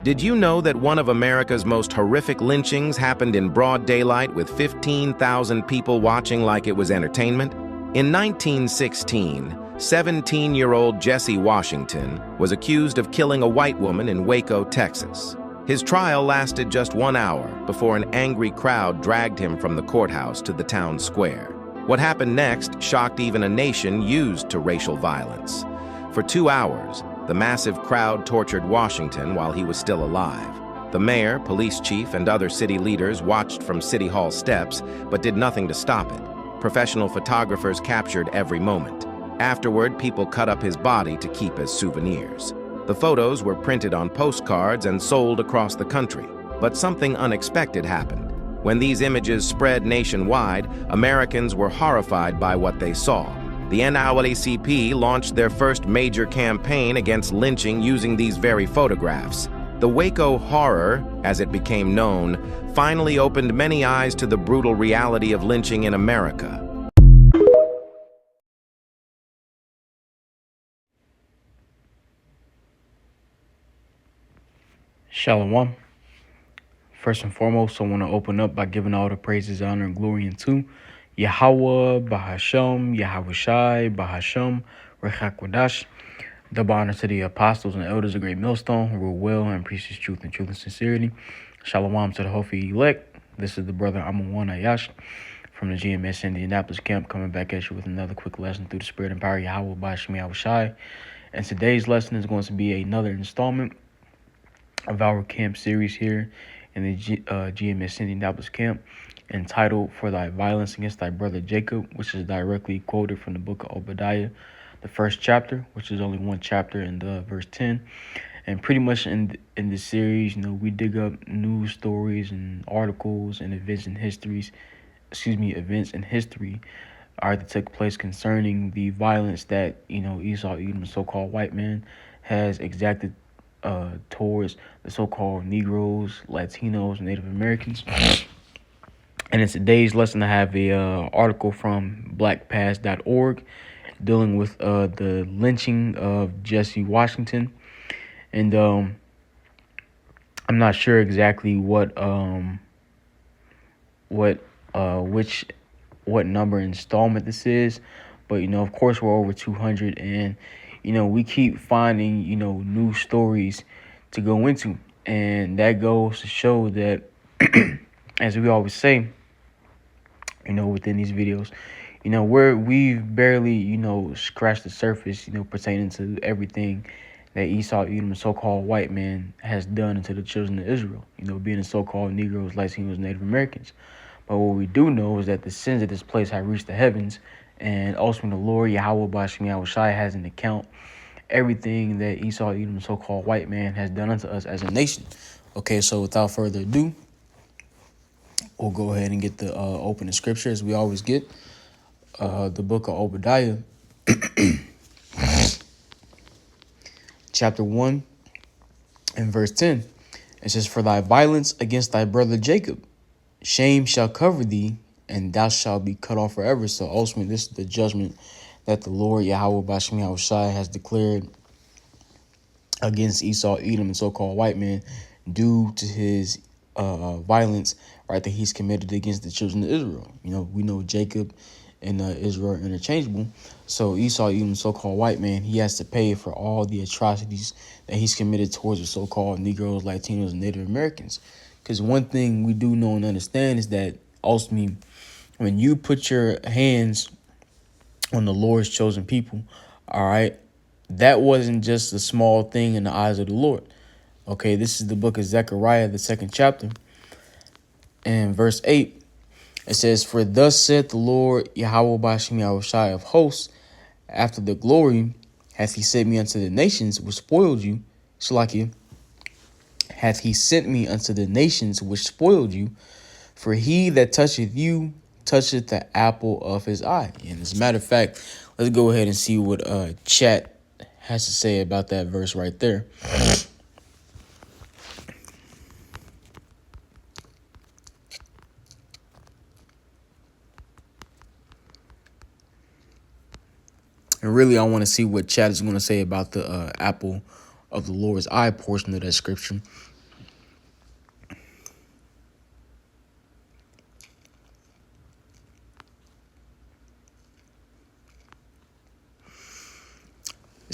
Did you know that one of America's most horrific lynchings happened in broad daylight with 15,000 people watching like it was entertainment? In 1916, 17-year-old Jesse Washington was accused of killing a white woman in Waco, Texas. His trial lasted just 1 hour before an angry crowd dragged him from the courthouse to the town square. What happened next shocked even a nation used to racial violence. For 2 hours, the massive crowd tortured Washington while he was still alive. The mayor, police chief, and other city leaders watched from City Hall steps, but did nothing to stop it. Professional photographers captured every moment. Afterward, people cut up his body to keep as souvenirs. The photos were printed on postcards and sold across the country. But something unexpected happened. When these images spread nationwide, Americans were horrified by what they saw. The NAACP launched their first major campaign against lynching using these very photographs. The Waco horror, as it became known, finally opened many eyes to the brutal reality of lynching in America. Shalom. First and foremost, I want to open up by giving all the praises, honor, and glory unto Yahweh, Bahashem, Yahweh Shai, Bahashem, Rechakwadash. Double honor to the apostles and elders of Great Millstone who rule well and preach his truth and sincerity. Shalom to the Hofi elect. This is the brother Amawan Ayash from the GMS Indianapolis camp, coming back at you with another quick lesson through the spirit and power of Yahweh, Bahashem, Yahweh Shai. And today's lesson is going to be another installment of our camp series here in the GMS Indianapolis camp, entitled "For Thy Violence Against Thy Brother Jacob," which is directly quoted from the book of Obadiah, the first chapter, which is only one chapter, in the verse 10. And pretty much in this series, we dig up news stories and articles and events in history that took place concerning the violence that Esau, Edom, the so-called white man, has exacted towards the so-called Negroes, Latinos, Native Americans. And in today's lesson, I have a article from blackpast.org dealing with the lynching of Jesse Washington. And I'm not sure exactly what number installment this is, but of course we're over 200, and we keep finding new stories to go into, and that goes to show that as we always say within these videos, we've barely scratched the surface pertaining to everything that Esau, Edom, the so-called white man, has done to the children of Israel, being the so-called Negroes, Latinos, Native Americans. But what we do know is that the sins of this place have reached the heavens, and also the Lord Yahweh Bashim Yahweh Shai has in account everything that Esau, Edom, the so-called white man, has done unto us as a nation. Okay, so without further ado, we'll go ahead and get the opening scripture as we always get. The book of Obadiah, chapter 1 and verse 10. It says, "For thy violence against thy brother Jacob, shame shall cover thee, and thou shalt be cut off forever." So ultimately, this is the judgment that the Lord Yahweh Bashim Yahweh Shai has declared against Esau, Edom, and so-called white man, due to his violence, right, that he's committed against the children of Israel. We know Jacob and Israel are interchangeable. So Esau, Edom, so-called white man, he has to pay for all the atrocities that he's committed towards the so-called Negroes, Latinos, and Native Americans. Because one thing we do know and understand is that ultimately, when you put your hands on the Lord's chosen people, all right, that wasn't just a small thing in the eyes of the Lord. Okay, this is the book of Zechariah, the second chapter, and verse 8. It says, "For thus saith the Lord Yahweh Bashim Yahweh Shai of hosts, after the glory hath he sent me unto the nations which spoiled you." Shalakia, hath he sent me unto the nations which spoiled you, for he that toucheth you toucheth the apple of his eye. And as a matter of fact, let's go ahead and see what chat has to say about that verse right there. And really, I want to see what chat is going to say about the apple of the Lord's eye portion of that scripture.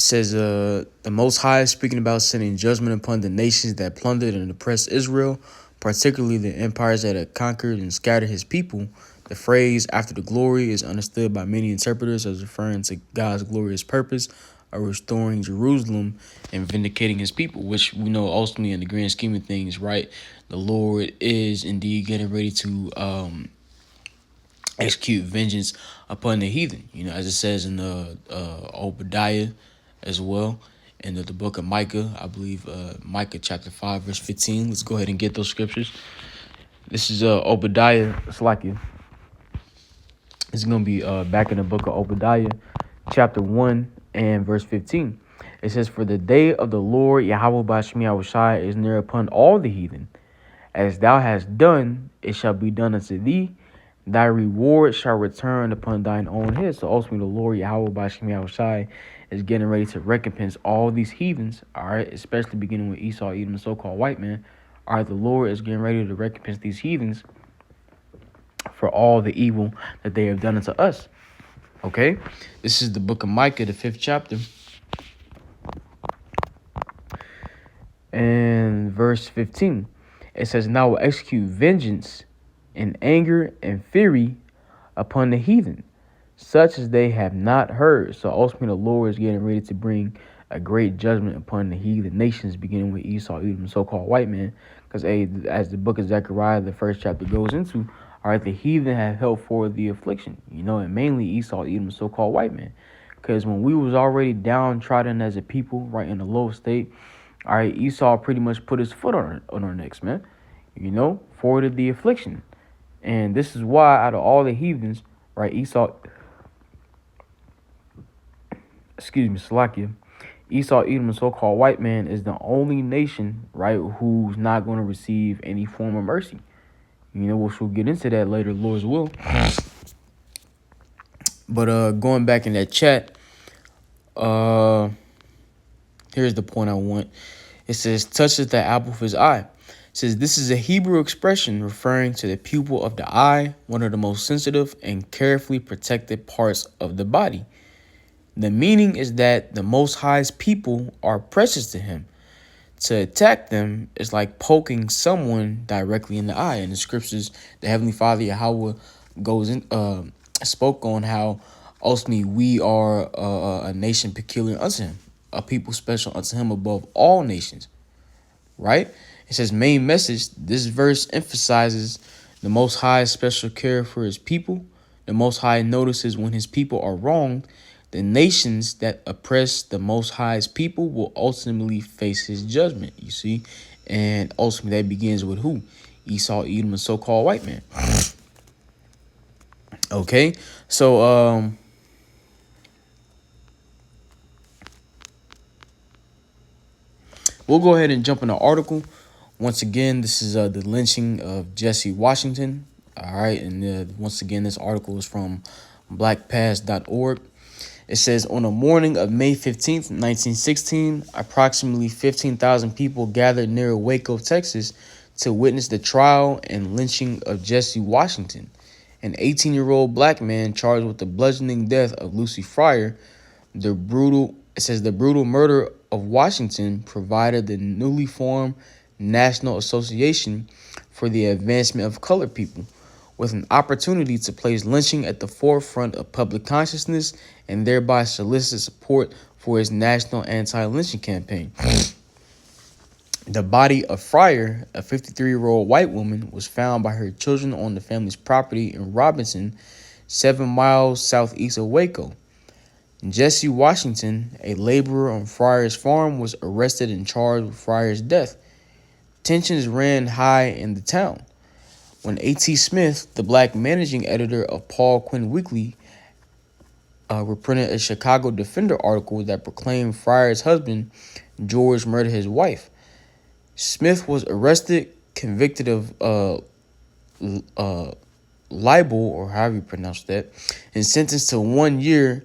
It says, the Most High is speaking about sending judgment upon the nations that plundered and oppressed Israel, particularly the empires that had conquered and scattered his people. The phrase "after the glory" is understood by many interpreters as referring to God's glorious purpose of restoring Jerusalem and vindicating his people, which we know ultimately in the grand scheme of things, right? The Lord is indeed getting ready to execute vengeance upon the heathen, as it says in the Obadiah as well, and the book of Micah, I believe, Micah chapter 5, verse 15. Let's go ahead and get those scriptures. This is Obadiah, Slakia. It's going to be back in the book of Obadiah, chapter 1 and verse 15. It says, "For the day of the Lord Yahweh Bashmi Yahushai is near upon all the heathen. As thou hast done, it shall be done unto thee. Thy reward shall return upon thine own head." So ultimately, the Lord Yahweh Bashmi Yahushai is getting ready to recompense all these heathens, all right, especially beginning with Esau, Edom, the so-called white man. All right, the Lord is getting ready to recompense these heathens for all the evil that they have done unto us. Okay, this is the book of Micah, the 5th chapter, and verse 15. It says, "Now I will execute vengeance in anger and fury upon the heathen, such as they have not heard." So ultimately, the Lord is getting ready to bring a great judgment upon the heathen nations, beginning with Esau, Edom, so-called white man. Because as the book of Zechariah, the 1st chapter, goes into, all right, the heathen have held for the affliction, and mainly Esau, Edom, so-called white man. Because when we was already downtrodden as a people, right, in a low state, all right, Esau pretty much put his foot on our necks, man. Forwarded the affliction. And this is why out of all the heathens, right, Salakia, Esau, Edom, and so-called white man is the only nation, right, who's not going to receive any form of mercy. We'll get into that later, Lord's will. But going back in that chat, here's the point I want. It says, "touches the apple of his eye." It says, this is a Hebrew expression referring to the pupil of the eye, one of the most sensitive and carefully protected parts of the body. The meaning is that the Most High's people are precious to him. To attack them is like poking someone directly in the eye. In the scriptures, the Heavenly Father Yahweh spoke on how ultimately we are a nation peculiar unto him, a people special unto him above all nations. Right? It says, main message, this verse emphasizes the Most High's special care for his people. The Most High notices when his people are wronged. The nations that oppress the Most High's people will ultimately face his judgment, you see. And ultimately that begins with who? Esau, Edom, and so-called white man. Okay, so we'll go ahead and jump in the article. Once again, this is the lynching of Jesse Washington. All right, and once again, this article is from blackpast.org. It says, on the morning of May 15th, 1916, approximately 15,000 people gathered near Waco, Texas, to witness the trial and lynching of Jesse Washington, an 18-year-old black man charged with the bludgeoning death of Lucy Fryer. The brutal murder of Washington provided the newly formed National Association for the Advancement of Colored People with an opportunity to place lynching at the forefront of public consciousness and thereby solicit support for his national anti-lynching campaign. The body of Fryer, a 53-year-old white woman, was found by her children on the family's property in Robinson, 7 miles southeast of Waco. Jesse Washington, a laborer on Fryer's farm, was arrested and charged with Fryer's death. Tensions ran high in the town when A.T. Smith, the black managing editor of Paul Quinn Weekly, reprinted a Chicago Defender article that proclaimed Fryer's husband, George, murdered his wife. Smith was arrested, convicted of libel, or however you pronounce that, and sentenced to 1 year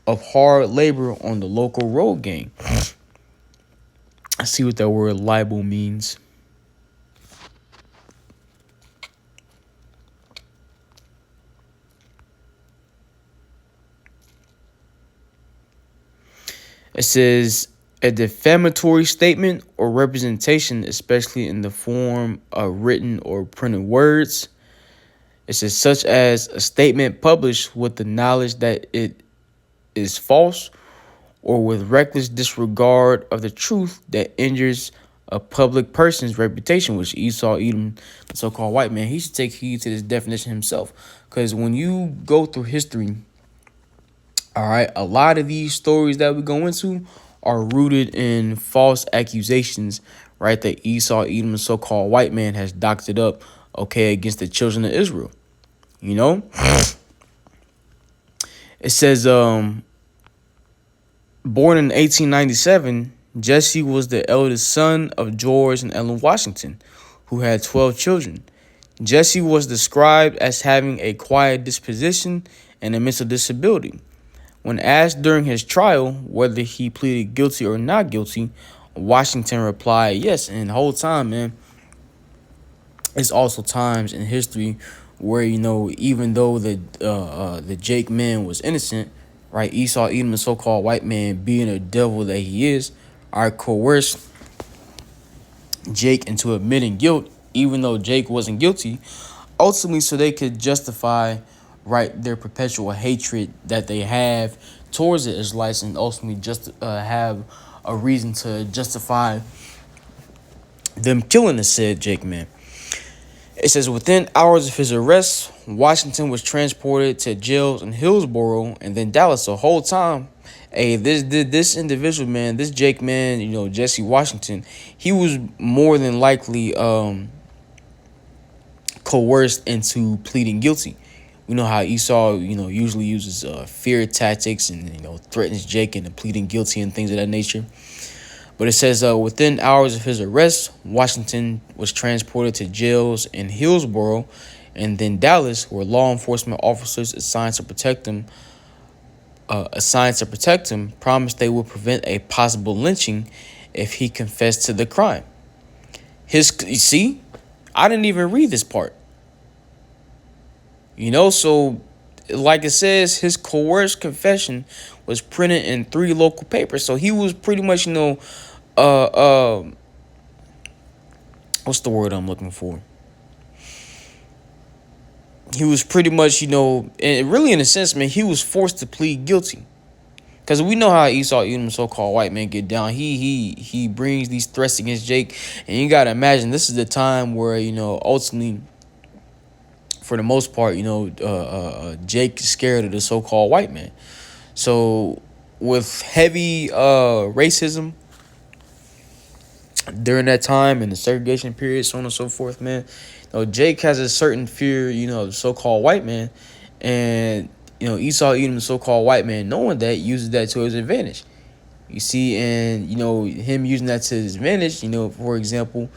of hard labor on the local road gang. I see what that word libel means. It says a defamatory statement or representation, especially in the form of written or printed words. It says such as a statement published with the knowledge that it is false or with reckless disregard of the truth that injures a public person's reputation, which Esau, Edom, the so-called white man, he should take heed to this definition himself. Because when you go through history, all right, a lot of these stories that we go into are rooted in false accusations, right, that Esau, Edom, the so-called white man, has doctored up, okay, against the children of Israel. You know? It says, born in 1897, Jesse was the eldest son of George and Ellen Washington, who had 12 children. Jesse was described as having a quiet disposition and a mental disability. When asked during his trial whether he pleaded guilty or not guilty, Washington replied yes. And the whole time, man, it's also times in history where, you know, even though the Jake man was innocent, right, Esau, Edom, the so-called white man, being a devil that he is, are coerced Jake into admitting guilt, even though Jake wasn't guilty, ultimately so they could justify, right, their perpetual hatred that they have towards the Israelites, and ultimately just have a reason to justify them killing the said Jake man. It says within hours of his arrest, Washington was transported to jails in Hillsborough and then Dallas. The whole time, hey, this individual, man, this Jake man, you know, Jesse Washington, he was more than likely coerced into pleading guilty. You know how Esau, you know, usually uses fear tactics and, you know, threatens Jake into pleading guilty and things of that nature. But it says within hours of his arrest, Washington was transported to jails in Hillsborough and then Dallas, where law enforcement officers assigned to protect him promised they would prevent a possible lynching if he confessed to the crime. You see, I didn't even read this part. You know, so like it says, his coerced confession was printed in 3 local papers. So he was pretty much, you know, what's the word I'm looking for? He was pretty much, you know, and really in a sense, man, he was forced to plead guilty. Because we know how Esau, Edom, so-called white man, get down. He brings these threats against Jake. And you got to imagine, this is the time where, you know, ultimately, for the most part, you know, Jake is scared of the so-called white man. So with heavy racism during that time and the segregation period, so on and so forth, man, you know, Jake has a certain fear, you know, of the so-called white man. And, you know, Esau, Edom, the so-called white man, knowing that, uses that to his advantage. You see, and, you know, him using that to his advantage, you know, for example,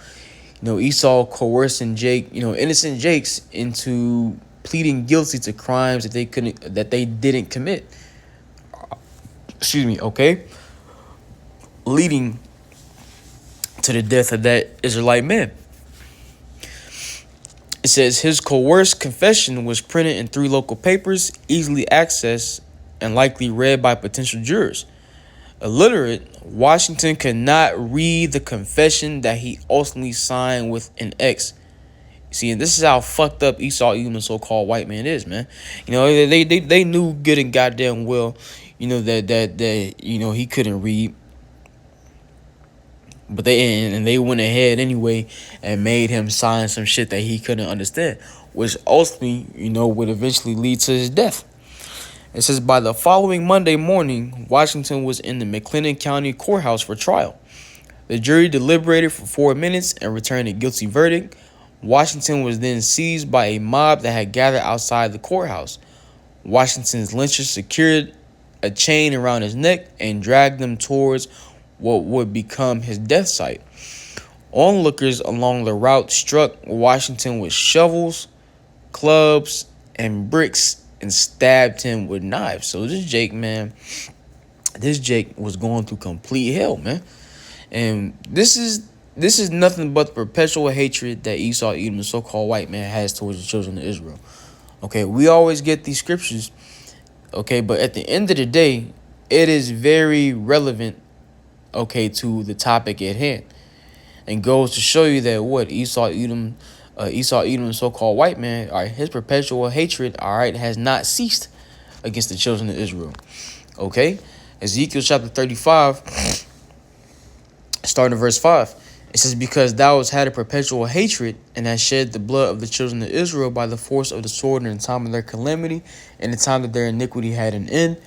you know, Esau coercing Jake, you know, innocent Jakes into pleading guilty to crimes that they didn't commit. Excuse me, okay? Leading to the death of that Israelite man. It says his coerced confession was printed in 3 local papers, easily accessed and likely read by potential jurors. Illiterate, Washington could not read the confession that he ultimately signed with an X. See, and this is how fucked up Esau, even the so-called white man, is, man. You know, they knew good and goddamn well, you know, that you know, he couldn't read. But they went ahead anyway and made him sign some shit that he couldn't understand, which ultimately, you know, would eventually lead to his death. It says by the following Monday morning, Washington was in the McLennan County Courthouse for trial. The jury deliberated for 4 minutes and returned a guilty verdict. Washington was then seized by a mob that had gathered outside the courthouse. Washington's lynchers secured a chain around his neck and dragged him towards what would become his death site. Onlookers along the route struck Washington with shovels, clubs, and bricks and stabbed him with knives. So this Jake was going through complete hell, man. And this is nothing but the perpetual hatred that Esau, Edom, the so-called white man, has towards the children of Israel. Okay, we always get these scriptures, okay, but at the end of the day, it is very relevant, okay, to the topic at hand, and goes to show you that what Esau Edom, so-called white man, all right, his perpetual hatred, all right, has not ceased against the children of Israel. Okay, Ezekiel chapter 35, starting at verse 5. It says, because thou hast had a perpetual hatred, and hast shed the blood of the children of Israel by the force of the sword in the time of their calamity, and the time that their iniquity had an end.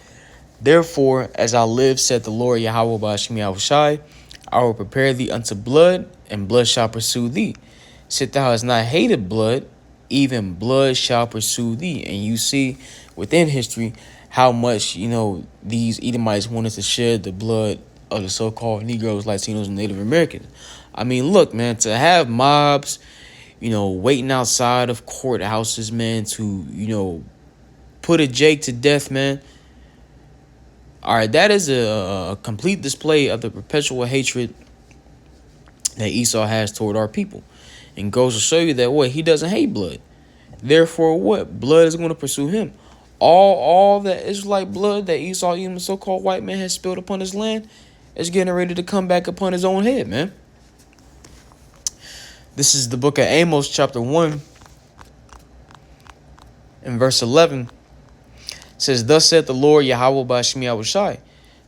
Therefore, as I live, said the Lord Yahweh Ba'ashmi Yahushai, I will prepare thee unto blood, and blood shall pursue thee. Sit thou hast not hated blood, even blood shall pursue thee. And you see within history how much, these Edomites wanted to shed the blood of the so-called Negroes, Latinos, and Native Americans. I mean, look, man, to have mobs, waiting outside of courthouses, man, to, put a Jake to death, man. All right, that is a complete display of the perpetual hatred that Esau has toward our people. And goes to show you that what? He doesn't hate blood. Therefore, what? Blood is going to pursue him. All that Israelite blood that Esau, even the so-called white man, has spilled upon his land is getting ready to come back upon his own head, man. This is the book of Amos, chapter 1, and verse 11. It says, thus saith the Lord Yahweh Ba'ashmi Yahushai,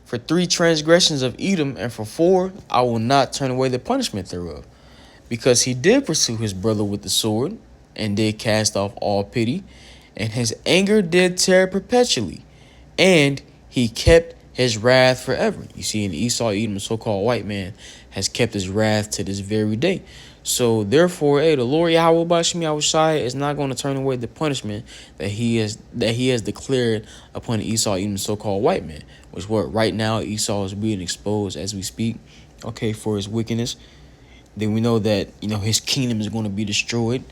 for 3 transgressions of Edom, and for 4, I will not turn away the punishment thereof. Because he did pursue his brother with the sword, and did cast off all pity, and his anger did tear perpetually, and he kept his wrath forever. You see, in Esau, Edom, so-called white man, has kept his wrath to this very day. So therefore, the Lord Yahweh Ba'ashmi Yahushai is not going to turn away the punishment that he has declared upon Esau, Edom, so-called white man. Which what right now Esau is being exposed as we speak, okay, for his wickedness. Then we know that, his kingdom is going to be destroyed,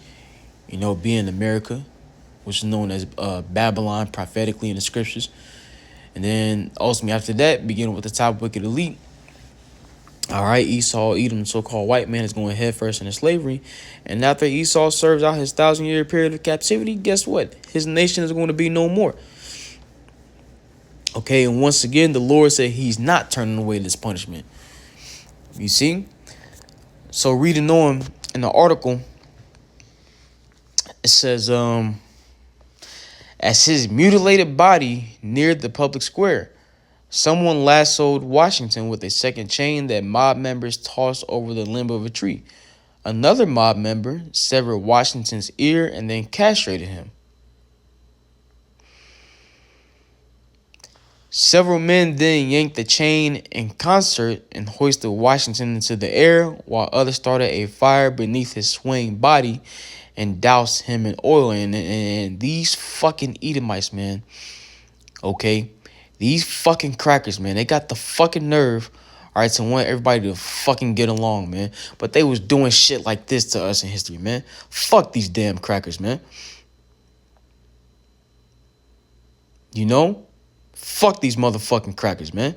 being America, which is known as Babylon prophetically in the scriptures. And then ultimately after that, beginning with the top wicked elite, all right, Esau, Edom, so-called white man, is going headfirst into slavery. And after Esau serves out his 1,000-year period of captivity, guess what? His nation is going to be no more. Okay, and once again, the Lord said he's not turning away this punishment. You see? So reading on in the article, it says, as his mutilated body neared the public square, someone lassoed Washington with a second chain that mob members tossed over the limb of a tree. Another mob member severed Washington's ear and then castrated him. Several men then yanked the chain in concert and hoisted Washington into the air, while others started a fire beneath his swaying body and doused him in oil. And these fucking Edomites, man, okay, these fucking crackers, man, they got the fucking nerve, all right, to want everybody to fucking get along, man. But they was doing shit like this to us in history, man. Fuck these damn crackers, man. Fuck these motherfucking crackers, man.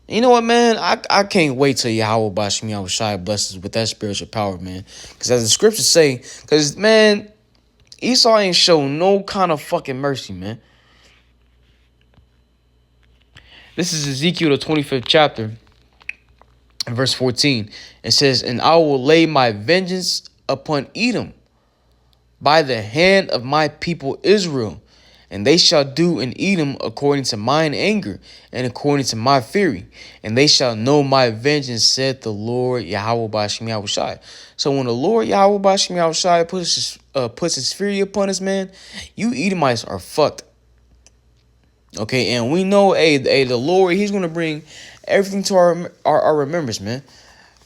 You know what, man? I can't wait till Yahweh Ba'ashmi Yahushai blesses with that spiritual power, man. Because as the scriptures say, because, man, Esau ain't shown no kind of fucking mercy, man. This is Ezekiel, the 25th chapter, and verse 14. It says, and I will lay my vengeance upon Edom by the hand of my people Israel. And they shall do in Edom according to mine anger and according to my fury. And they shall know my vengeance, said the Lord Yahweh Ba'ashmi Yahushai. So when the Lord Yahweh Ba'ashmi Yahushai puts his fury upon us, man, you Edomites are fucked. Okay, and we know, the Lord, he's going to bring everything to our remembrance, man.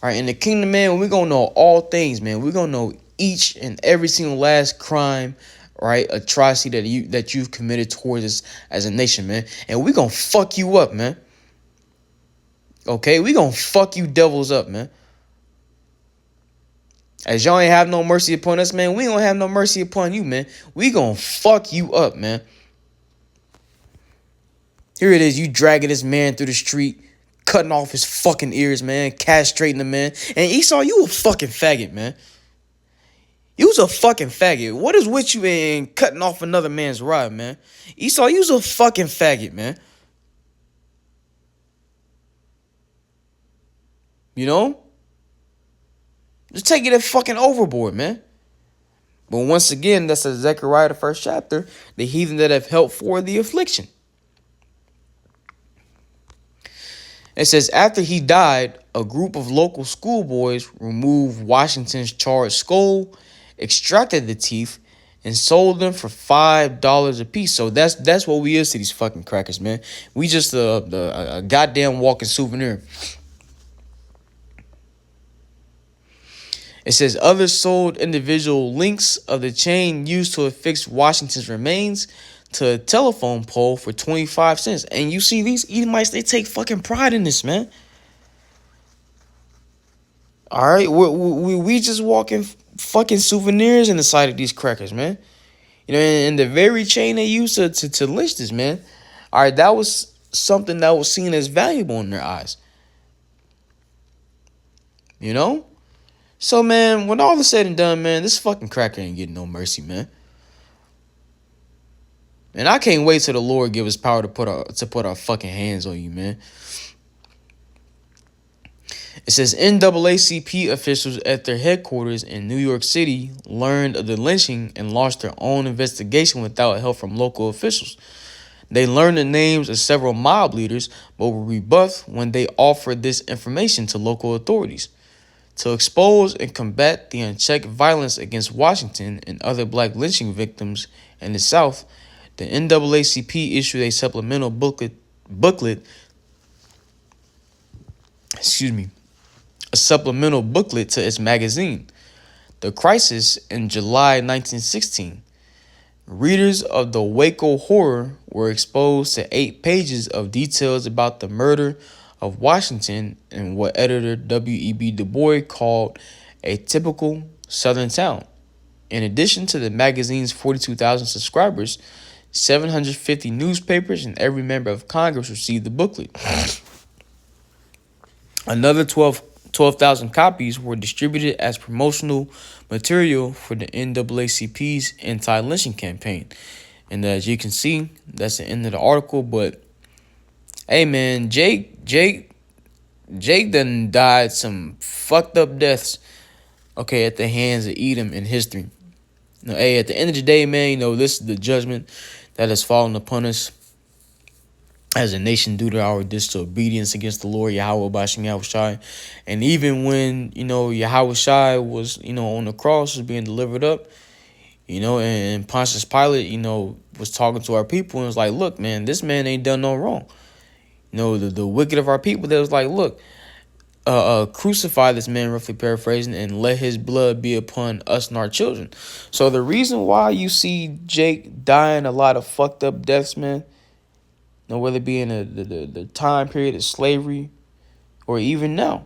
All right, in the kingdom, man, we're going to know all things, man. We're going to know each and every single last crime, right, atrocity that you've committed towards us as a nation, man. And we're going to fuck you up, man. Okay, we're going to fuck you devils up, man. As y'all ain't have no mercy upon us, man, we don't have no mercy upon you, man. We going to fuck you up, man. Here it is, you dragging this man through the street, cutting off his fucking ears, man, castrating the man. And Esau, you a fucking faggot, man. You's a fucking faggot. What is with you in cutting off another man's rod, man? Esau, you's a fucking faggot, man. You know? Just take it fucking overboard, man. But once again, that's a Zechariah, the first chapter, the heathen that have helped for the affliction. It says, after he died, a group of local schoolboys removed Washington's charred skull, extracted the teeth, and sold them for $5 a piece. So that's what we is to these fucking crackers, man. We just a goddamn walking souvenir. It says others sold individual links of the chain used to affix Washington's remains to a telephone pole for 25 cents. And you see, these Edomites, they take fucking pride in this, man. All right, we just walking fucking souvenirs in the sight of these crackers, man. You know, and the very chain they used to lynch this, man. All right, that was something that was seen as valuable in their eyes. You know? So, man, when all is said and done, man, this fucking cracker ain't getting no mercy, man. And I can't wait till the Lord give us power to put our fucking hands on you, man. It says NAACP officials at their headquarters in New York City learned of the lynching and launched their own investigation without help from local officials. They learned the names of several mob leaders, but were rebuffed when they offered this information to local authorities. To expose and combat the unchecked violence against Washington and other black lynching victims in the South, the NAACP issued a supplemental booklet to its magazine, The Crisis, in July 1916. Readers of the Waco Horror were exposed to 8 pages of details about the murder of Washington in what editor W.E.B. Du Bois called a typical Southern town. In addition to the magazine's 42,000 subscribers, 750 newspapers and every member of Congress received the booklet. Another 12,000 copies were distributed as promotional material for the NAACP's anti-lynching campaign. And as you can see, that's the end of the article. But hey, man, Jake done died some fucked up deaths, okay, at the hands of Edom in history. You know, hey, at the end of the day, man, you know, this is the judgment that has fallen upon us as a nation due to our disobedience against the Lord Yahweh Bashim Yahushai. And even when, you know, Yahushai was, you know, on the cross, was being delivered up, you know, and Pontius Pilate, you know, was talking to our people and was like, look, man, this man ain't done no wrong. You know, the wicked of our people, that was like, look, crucify this man, roughly paraphrasing, and let his blood be upon us and our children. So the reason why you see Jake dying a lot of fucked up deaths, man, you know, whether it be in the time period of slavery or even now,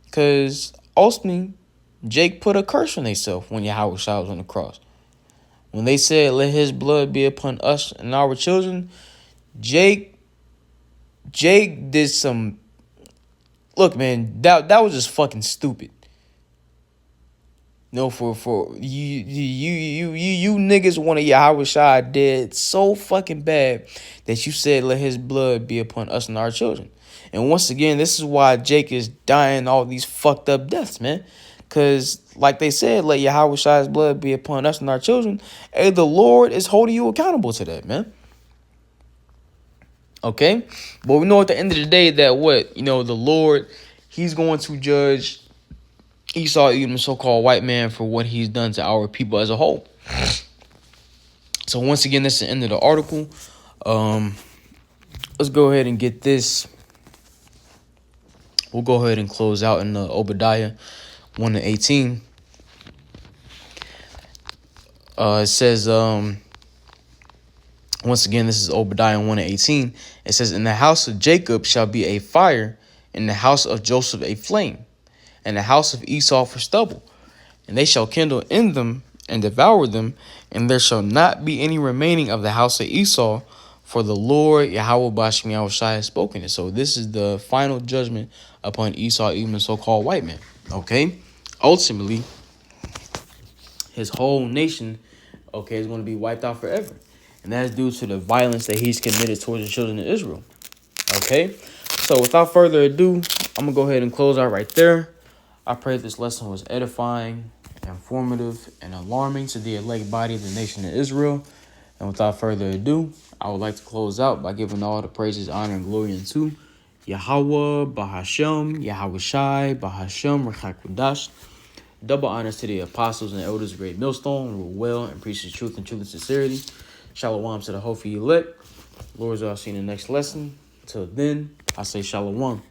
because ultimately Jake put a curse on himself when Yahweh was on the cross. When they said, let his blood be upon us and our children, Jake did some. Look, man, that was just fucking stupid. You know, for you niggas wanted Yahweh Shai dead so fucking bad that you said let his blood be upon us and our children. And once again, this is why Jake is dying all these fucked up deaths, man. Because, like they said, let Yahweh Shai's blood be upon us and our children. Hey, the Lord is holding you accountable to that, man. Okay? But we know at the end of the day that what? You know, the Lord, he's going to judge Esau, even the so-called white man, for what he's done to our people as a whole. So once again, that's the end of the article. Let's go ahead and get this. We'll go ahead and close out in Obadiah 1:18. It says, once again, this is Obadiah 1:18. It says, in the house of Jacob shall be a fire, in the house of Joseph a flame, and the house of Esau for stubble. And they shall kindle in them and devour them, and there shall not be any remaining of the house of Esau, for the Lord Yahweh Bashim Yahushai has spoken it. So this is the final judgment upon Esau, even the so-called white man. Okay? Ultimately, his whole nation, okay, is going to be wiped out forever. And that is due to the violence that he's committed towards the children of Israel. Okay? So without further ado, I'm going to go ahead and close out right there. I pray this lesson was edifying, informative, and alarming to the elect body of the nation of Israel. And without further ado, I would like to close out by giving all the praises, honor, and glory unto Yahweh, Bahashem, Yahweh Shai, Bahashem, Rechakudash. Double honors to the apostles and elders of Great Millstone, rule well and preach the truth and sincerity. Shalom to the hopeful elect. Lord, I'll see you in the next lesson. Till then, I say shalom.